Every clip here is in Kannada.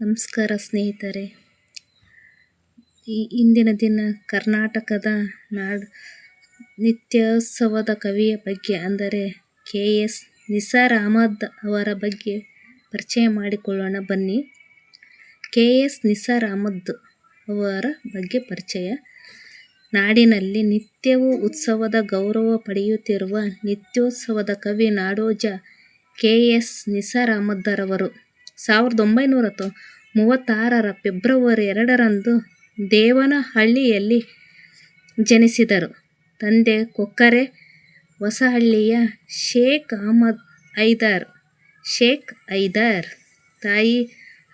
ನಮಸ್ಕಾರ ಸ್ನೇಹಿತರೆ. ಇಂದಿನ ದಿನ ಕರ್ನಾಟಕದ ನಿತ್ಯೋತ್ಸವದ ಕವಿಯ ಬಗ್ಗೆ ಅಂದರೆ ಕೆ.ಎಸ್. ನಿಸಾರ್ ಅಹಮದ್ ಅವರ ಬಗ್ಗೆ ಪರಿಚಯ ಮಾಡಿಕೊಳ್ಳೋಣ ಬನ್ನಿ. ಕೆ.ಎಸ್. ನಿಸಾರ್ ಅಹಮದ್ ಅವರ ಬಗ್ಗೆ ಪರಿಚಯ. ನಾಡಿನಲ್ಲಿ ನಿತ್ಯವೂ ಉತ್ಸವದ ಗೌರವ ಪಡೆಯುತ್ತಿರುವ ನಿತ್ಯೋತ್ಸವದ ಕವಿ ನಾಡೋಜ ಕೆ.ಎಸ್. ನಿಸಾರ್ ಅಹಮದ್ರವರು 1936 ಫೆಬ್ರವರಿ 2ರಂದು ದೇವನಹಳ್ಳಿಯಲ್ಲಿ ಜನಿಸಿದರು. ತಂದೆ ಕೊಕ್ಕರೆ ಹೊಸಹಳ್ಳಿಯ ಶೇಖ್ ಅಹಮದ್ ಹೈದರ್, ತಾಯಿ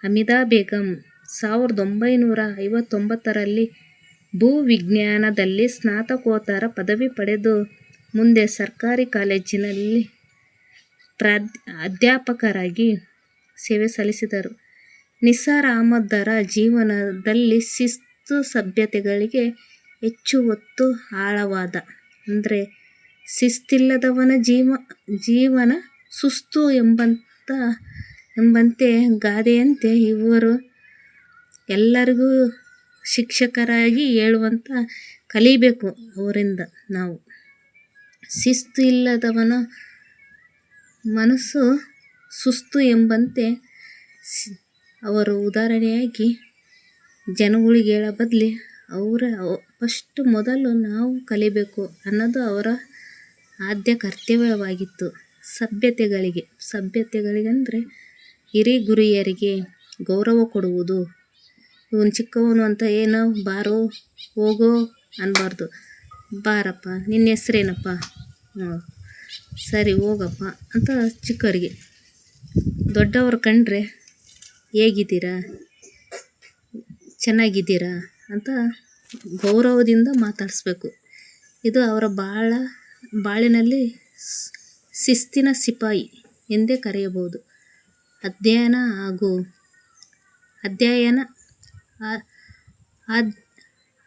ಹಮೀದಾ ಬೇಗಂ. 1959ರಲ್ಲಿ ಭೂವಿಜ್ಞಾನದಲ್ಲಿ ಸ್ನಾತಕೋತ್ತರ ಪದವಿ ಪಡೆದು ಮುಂದೆ ಸರ್ಕಾರಿ ಕಾಲೇಜಿನಲ್ಲಿ ಅಧ್ಯಾಪಕರಾಗಿ ಸೇವೆ ಸಲ್ಲಿಸಿದರು. ನಿಸಾರ್ ಅಹಮದರ ಜೀವನದಲ್ಲಿ ಶಿಸ್ತು, ಸಭ್ಯತೆಗಳಿಗೆ ಹೆಚ್ಚು ಒತ್ತು. ಆಳವಾದ ಅಂದರೆ ಶಿಸ್ತಿಲ್ಲದವನ ಜೀವನ ಸುಸ್ತು ಎಂಬಂತೆ ಗಾದೆಯಂತೆ ಇವರು ಎಲ್ಲರಿಗೂ ಶಿಕ್ಷಕರಾಗಿ ಹೇಳುವಂತ ಕಲಿಬೇಕು ಅವರಿಂದ ನಾವು. ಶಿಸ್ತು ಇಲ್ಲದವನ ಮನಸ್ಸು ಸುಸ್ತು ಎಂಬಂತೆ ಅವರು ಉದಾಹರಣೆಯಾಗಿ ಜನಗಳಿಗೆ ಹೇಳೋ ಬದಲಿ ಮೊದಲು ನಾವು ಕಲಿಬೇಕು ಅನ್ನೋದು ಅವರ ಆದ್ಯ ಕರ್ತವ್ಯವಾಗಿತ್ತು. ಸಭ್ಯತೆಗಳಿಗೆ ಅಂದರೆ ಹಿರಿಗುರಿಯರಿಗೆ ಗೌರವ ಕೊಡುವುದು. ಇವನು ಚಿಕ್ಕವನು ಅಂತ ಏನೋ ಬಾರೋ ಹೋಗೋ ಅನ್ಬಾರ್ದು. ಬಾರಪ್ಪ, ನಿನ್ನ ಹೆಸ್ರೇನಪ್ಪ, ಸರಿ ಹೋಗಪ್ಪ ಅಂತ ಚಿಕ್ಕವರಿಗೆ. ದೊಡ್ಡವರು ಕಂಡ್ರೆ ಹೇಗಿದ್ದೀರಾ, ಚೆನ್ನಾಗಿದ್ದೀರಾ ಅಂತ ಗೌರವದಿಂದ ಮಾತಾಡಿಸ್ಬೇಕು. ಇದು ಅವರ ಬಾಳಿನಲ್ಲಿ ಶಿಸ್ತಿನ ಸಿಪಾಯಿ ಎಂದೇ ಕರೆಯಬಹುದು.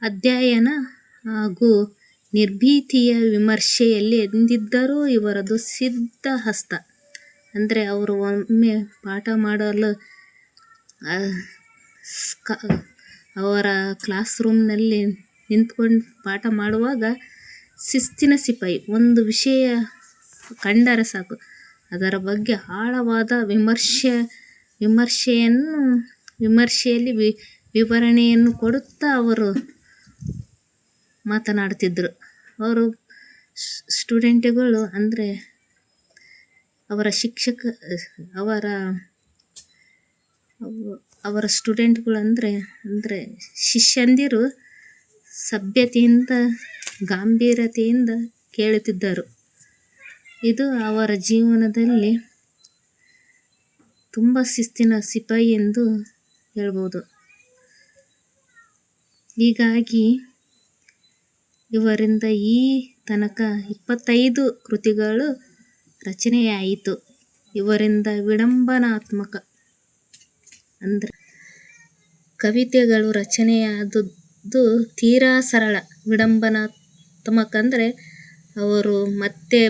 ಅಧ್ಯಯನ ಹಾಗೂ ನಿರ್ಭೀತಿಯ ವಿಮರ್ಶೆಯಲ್ಲಿ ಎಂದಿದ್ದರೂ ಇವರದು ಸಿದ್ಧ ಹಸ್ತ. ಅಂದರೆ ಅವರು ಒಮ್ಮೆ ಪಾಠ ಮಾಡಲು ಅವರ ಕ್ಲಾಸ್ ರೂಮ್ನಲ್ಲಿ ನಿಂತ್ಕೊಂಡು ಪಾಠ ಮಾಡುವಾಗ ಶಿಸ್ತಿನ ಸಿಪಾಯಿ. ಒಂದು ವಿಷಯ ಕಂಡರೆ ಸಾಕು, ಅದರ ಬಗ್ಗೆ ಆಳವಾದ ವಿಮರ್ಶೆಯಲ್ಲಿ ವಿವರಣೆಯನ್ನು ಕೊಡುತ್ತಾ ಅವರು ಮಾತನಾಡುತ್ತಿದ್ದರು. ಅವರು ಸ್ಟೂಡೆಂಟ್ಗಳು ಅಂದರೆ ಅವರ ಸ್ಟೂಡೆಂಟ್ಗಳು ಅಂದರೆ ಶಿಷ್ಯಂದಿರು ಸಭ್ಯತೆಯಿಂದ, ಗಾಂಭೀರ್ಯತೆಯಿಂದ ಕೇಳುತ್ತಿದ್ದರು. ಇದು ಅವರ ಜೀವನದಲ್ಲಿ ತುಂಬ ಶಿಸ್ತಿನ ಸಿಪಾಯಿ ಎಂದು ಹೇಳ್ಬೋದು. ಹೀಗಾಗಿ ಇವರಿಂದ ಈ ತನಕ 25 ಕೃತಿಗಳು ರಚನೆಯಾಯಿತು. ಇವರಿಂದ ವಿಡಂಬನಾತ್ಮಕ ಅಂದರೆ ಕವಿತೆಗಳು ರಚನೆಯಾದದ್ದು ತೀರಾ ಸರಳ. ವಿಡಂಬನಾತ್ಮಕ ಅಂದರೆ ಅವರು ಮತ್ತೆ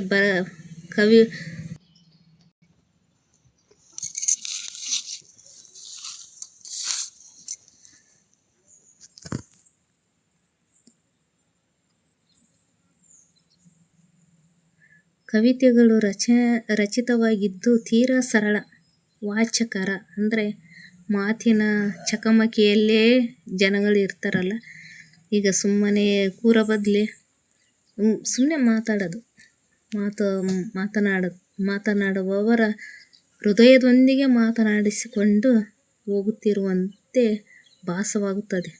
ಕವಿತೆಗಳು ರಚಿತವಾಗಿದ್ದು ತೀರಾ ಸರಳ. ವಾಚಕರ ಅಂದರೆ ಮಾತಿನ ಚಕಮಕಿಯಲ್ಲೇ ಜನಗಳು ಇರ್ತಾರಲ್ಲ, ಈಗ ಸುಮ್ಮನೆ ಕೂರೋ ಬದಲಿ ಸುಮ್ಮನೆ ಮಾತನಾಡುವವರ ಹೃದಯದೊಂದಿಗೆ ಮಾತನಾಡಿಸಿಕೊಂಡು ಹೋಗುತ್ತಿರುವಂತೆ ಭಾಸವಾಗುತ್ತದೆ.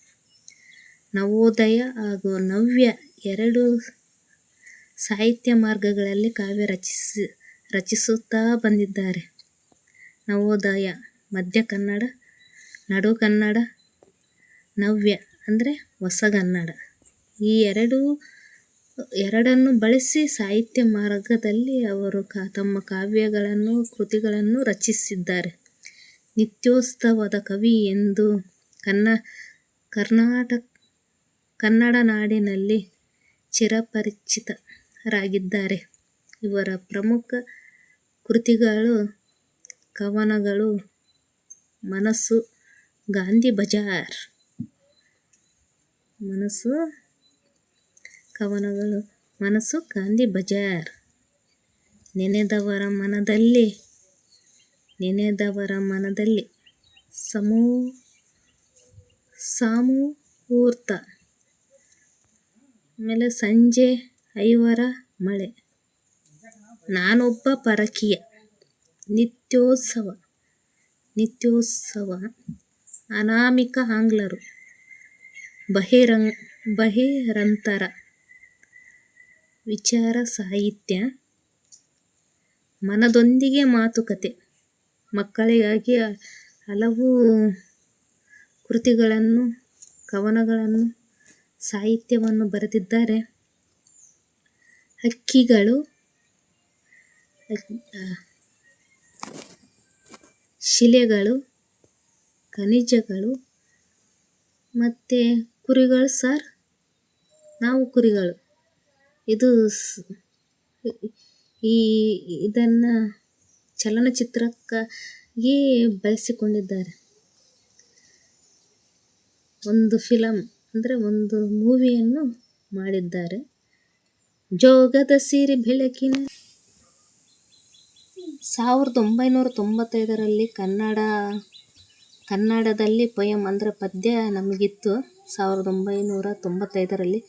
ನವೋದಯ ಹಾಗೂ ನವ್ಯ ಎರಡು ಸಾಹಿತ್ಯ ಮಾರ್ಗಗಳಲ್ಲಿ ಕಾವ್ಯ ರಚಿಸುತ್ತಾ ಬಂದಿದ್ದಾರೆ. ನವೋದಯ ಮಧ್ಯಕನ್ನಡ, ನಡುಗನ್ನಡ, ನವ್ಯ ಅಂದರೆ ಹೊಸಗನ್ನಡ. ಈ ಎರಡನ್ನು ಬಳಸಿ ಸಾಹಿತ್ಯ ಮಾರ್ಗದಲ್ಲಿ ಅವರು ತಮ್ಮ ಕಾವ್ಯಗಳನ್ನು, ಕೃತಿಗಳನ್ನು ರಚಿಸಿದ್ದಾರೆ. ನಿತ್ಯೋತ್ಸವದ ಕವಿ ಎಂದು ಕನ್ನಡ ನಾಡಿನಲ್ಲಿ ಚಿರಪರಿಚಿತರಾಗಿದ್ದಾರೆ. ಇವರ ಪ್ರಮುಖ ಕೃತಿಗಳು ಕವನಗಳು, ಮನಸ್ಸು, ಗಾಂಧಿ ಬಜಾರ್. ಮನಸ್ಸು ಕವನಗಳು. ಮನಸ್ಸು ಗಾಂಧಿ ಬಜಾರ್. ನೆನೆದವರ ಮನದಲ್ಲಿ ಸಾಮೂಹೂರ್ತ. ಆಮೇಲೆ ಸಂಜೆ 5ರ ಮಳೆ. ನಾನೊಬ್ಬ ಪರಕೀಯ. ನಿತ್ಯೋತ್ಸವ. ಅನಾಮಿಕ ಆಂಗ್ಲರು. ಬಹಿರಂತರ. ವಿಚಾರ ಸಾಹಿತ್ಯ. ಮನದೊಂದಿಗೆ ಮಾತುಕತೆ. ಮಕ್ಕಳಿಗಾಗಿ ಹಲವು ಕೃತಿಗಳನ್ನು, ಕವನಗಳನ್ನು, ಸಾಹಿತ್ಯವನ್ನು ಬರೆದಿದ್ದಾರೆ. ಹಕ್ಕಿಗಳು, ಶಿಲೆಗಳು, ಖನಿಜಗಳು ಮತ್ತು ಕುರಿಗಳು ಸರ್. ನಾವು ಕುರಿಗಳು. ಇದನ್ನು ಚಲನಚಿತ್ರಕ್ಕಾಗಿ ಬಳಸಿಕೊಂಡಿದ್ದಾರೆ. ಒಂದು ಫಿಲಮ್ ಒಂದು ಮೂವಿಯನ್ನು ಮಾಡಿದ್ದಾರೆ. ಜೋಗದ ಸಿರಿ ಬೆಳಕಿನ. 1995ರಲ್ಲಿ ಕನ್ನಡದಲ್ಲಿ ಪೊಯಮ್ ಪದ್ಯ ನಮಗಿತ್ತು. 1995ರಲ್ಲಿ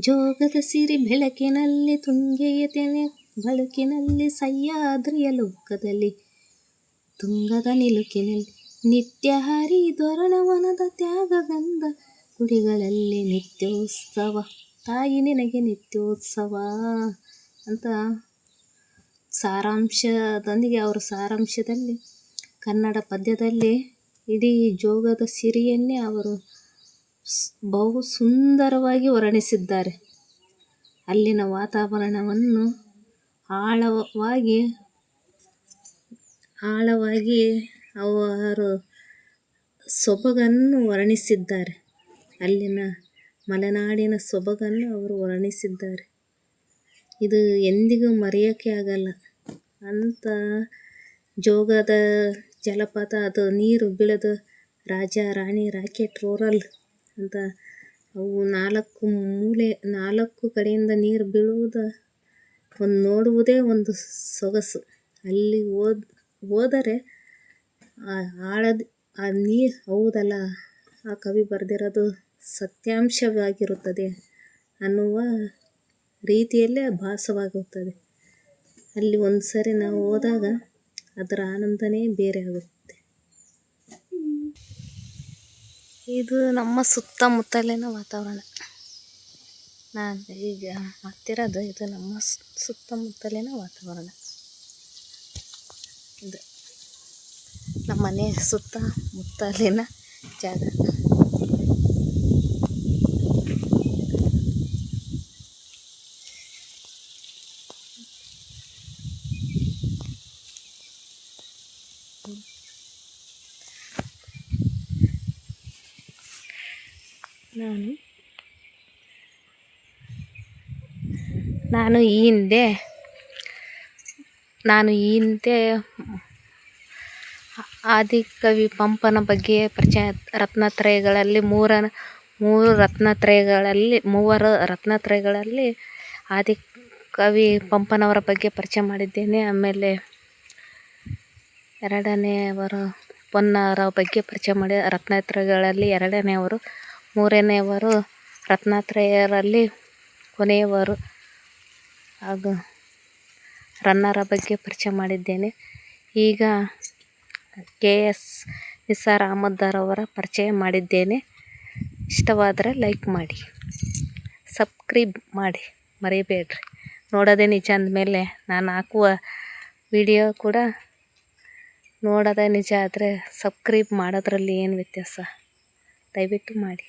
ಜೋಗದ ಸಿರಿ ಬೆಳಕಿನಲ್ಲಿ ತುಂಗೆಯ ತೆನೆ ಬಳುಕಿನಲ್ಲಿ ಸಹ್ಯಾದ್ರಿಯ ಲೋಕದಲ್ಲಿ ತುಂಗದ ನಿಲುಕಿನಲ್ಲಿ ನಿತ್ಯ ಹರಿದೊರಣವನದ ತ್ಯಾಗಗಂಧ ಗುಡಿಗಳಲ್ಲಿ ನಿತ್ಯೋತ್ಸವ. ತಾಯಿ ನಿನಗೆ ನಿತ್ಯೋತ್ಸವ ಅಂತ ಸಾರಾಂಶದೊಂದಿಗೆ ಸಾರಾಂಶದಲ್ಲಿ ಕನ್ನಡ ಪದ್ಯದಲ್ಲಿ ಇಡೀ ಜೋಗದ ಸಿರಿಯನ್ನೇ ಅವರು ಬಹು ಸುಂದರವಾಗಿ ವರ್ಣಿಸಿದ್ದಾರೆ. ಅಲ್ಲಿನ ವಾತಾವರಣವನ್ನು ಆಳವಾಗಿ ಅವರು ಸೊಬಗನ್ನು ವರ್ಣಿಸಿದ್ದಾರೆ. ಅಲ್ಲಿನ ಮಲೆನಾಡಿನ ಸೊಬಗನ್ನು ಅವರು ವರ್ಣಿಸಿದ್ದಾರೆ. ಇದು ಎಂದಿಗೂ ಮರೆಯೋಕ್ಕೆ ಆಗಲ್ಲ ಅಂತ. ಜೋಗದ ಜಲಪಾತ, ಅದು ನೀರು ಬೀಳೋದು ರಾಜ ರಾಣಿ ರಾಕೆಟ್ ರೋರಲ್ ಅಂತ. ಅವು 4 ಕಡೆಯಿಂದ ನೀರು ಬೀಳುವುದು ನೋಡುವುದೇ ಒಂದು ಸೊಗಸು. ಅಲ್ಲಿ ಹೋದರೆ ಆ ನೀರು ಹೌದಲ್ಲ, ಆ ಕವಿ ಬರೆದಿರೋದು ಸತ್ಯಾಂಶವಾಗಿರುತ್ತದೆ ಅನ್ನುವ ರೀತಿಯಲ್ಲೇ ಭಾಸವಾಗುತ್ತದೆ. ಅಲ್ಲಿ ಒಂದು ಸರಿ ನಾವು ಹೋದಾಗ ಅದರ ಆನಂದನೇ ಬೇರೆ ಆಗುತ್ತೆ. ಇದು ನಮ್ಮ ಸುತ್ತಮುತ್ತಲಿನ ವಾತಾವರಣ. ನಾನು ಈಗ ಮಾಡ್ತಿರೋದು ಇದು ನಮ್ಮ ಸುತ್ತಮುತ್ತಲಿನ ವಾತಾವರಣ. ಇದು ನಮ್ಮ ಮನೆ ಸುತ್ತಮುತ್ತಲಿನ ಜಾಗ. ನಾನು ಈ ಹಿಂದೆ ಆದಿಕವಿ ಪಂಪನ ಬಗ್ಗೆ ಪರಿಚಯ ಮೂವರು ರತ್ನತ್ರಯಗಳಲ್ಲಿ ಆದಿಕವಿ ಪಂಪನವರ ಬಗ್ಗೆ ಪರಿಚಯ ಮಾಡಿದ್ದೇನೆ. ಆಮೇಲೆ ಎರಡನೆಯವರು ಪೊನ್ನರ ಬಗ್ಗೆ ಪರಿಚಯ ಮಾಡಿ ರತ್ನತ್ರಯಗಳಲ್ಲಿ ಎರಡನೆಯವರು. ಮೂರನೆಯವರು ರತ್ನತ್ರಯರಲ್ಲಿ ಕೊನೆಯವರು ಹಾಗೂ ರನ್ನರ ಬಗ್ಗೆ ಪರಿಚಯ ಮಾಡಿದ್ದೇನೆ. ಈಗ KS ನಿಸಾರ್ ಅಹಮದ್ರವರ ಪರಿಚಯ ಮಾಡಿದ್ದೇನೆ. ಇಷ್ಟವಾದರೆ ಲೈಕ್ ಮಾಡಿ, ಸಬ್ಸ್ಕ್ರೈಬ್ ಮಾಡಿ ಮರಿಬೇಡ್ರಿ. ನೋಡೋದೇ ನಿಜ ಅಂದಮೇಲೆ ನಾನು ಹಾಕುವ ವಿಡಿಯೋ ಕೂಡ ನೋಡೋದೇ ನಿಜ ಆದರೆ ಸಬ್ಸ್ಕ್ರೈಬ್ ಮಾಡೋದ್ರಲ್ಲಿ ಏನು ವ್ಯತ್ಯಾಸ? ದಯವಿಟ್ಟು ಮಾಡಿ.